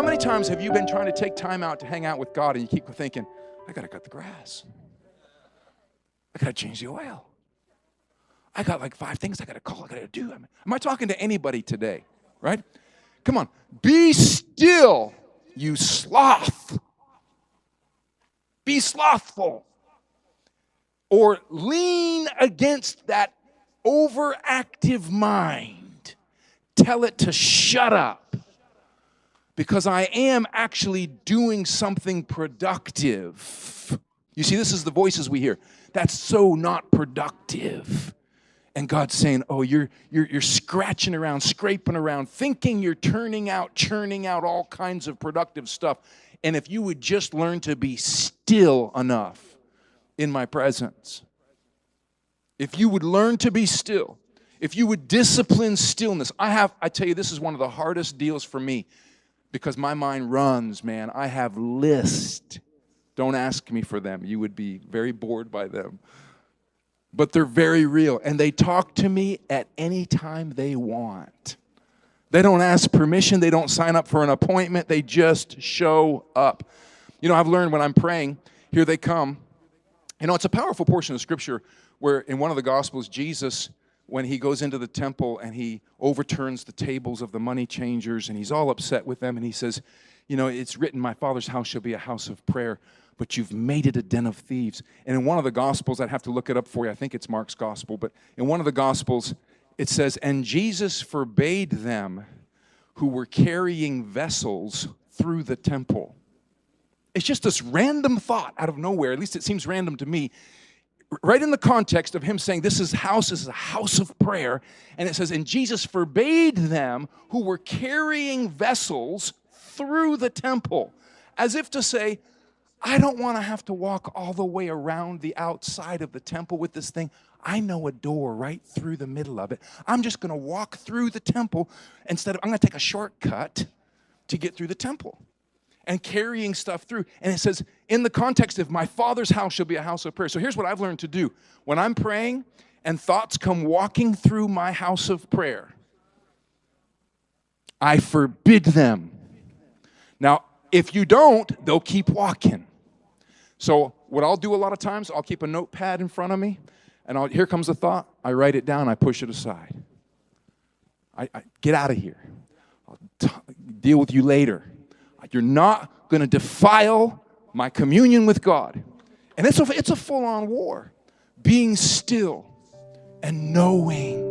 many times have you been trying to take time out to hang out with God and you keep thinking, I got to cut the grass. I got to change the oil. I got like 5 things I got to call, I got to do. Am I talking to anybody today, right? Come on. Be still, you sloth. Be slothful. Or lean against that overactive mind. Tell it to shut up. Because I am actually doing something productive. You see, this is the voices we hear. That's so not productive. And God's saying, oh, you're scratching around, scraping around, thinking you're churning out all kinds of productive stuff. And if you would just learn to be still enough in my presence, if you would learn to be still, if you would discipline stillness. I tell you, this is one of the hardest deals for me because my mind runs, man. I have lists. Don't ask me for them. You would be very bored by them. But they're very real, and they talk to me at any time they want. They don't ask permission. They don't sign up for an appointment. They just show up. You know, I've learned when I'm praying, here they come. You know, it's a powerful portion of Scripture where in one of the Gospels, Jesus, when he goes into the temple and he overturns the tables of the money changers, and he's all upset with them, and he says, you know, it's written, my Father's house shall be a house of prayer, but you've made it a den of thieves. And in one of the Gospels, I'd have to look it up for you. I think it's Mark's Gospel. But in one of the Gospels, it says, and Jesus forbade them who were carrying vessels through the temple. It's just this random thought out of nowhere. At least it seems random to me. Right in the context of him saying this is a house of prayer. And it says, and Jesus forbade them who were carrying vessels through the temple. As if to say, I don't want to have to walk all the way around the outside of the temple with this thing. I know a door right through the middle of it. I'm just going to walk through the temple I'm going to take a shortcut to get through the temple. And carrying stuff through. And it says, in the context of my Father's house shall be a house of prayer. So here's what I've learned to do. When I'm praying and thoughts come walking through my house of prayer, I forbid them. Now, if you don't, they'll keep walking. So what I'll do a lot of times, I'll keep a notepad in front of me, and here comes a thought. I write it down. I push it aside. I get out of here. I'll deal with you later. You're not going to defile my communion with God. And it's a full-on war. Being still and knowing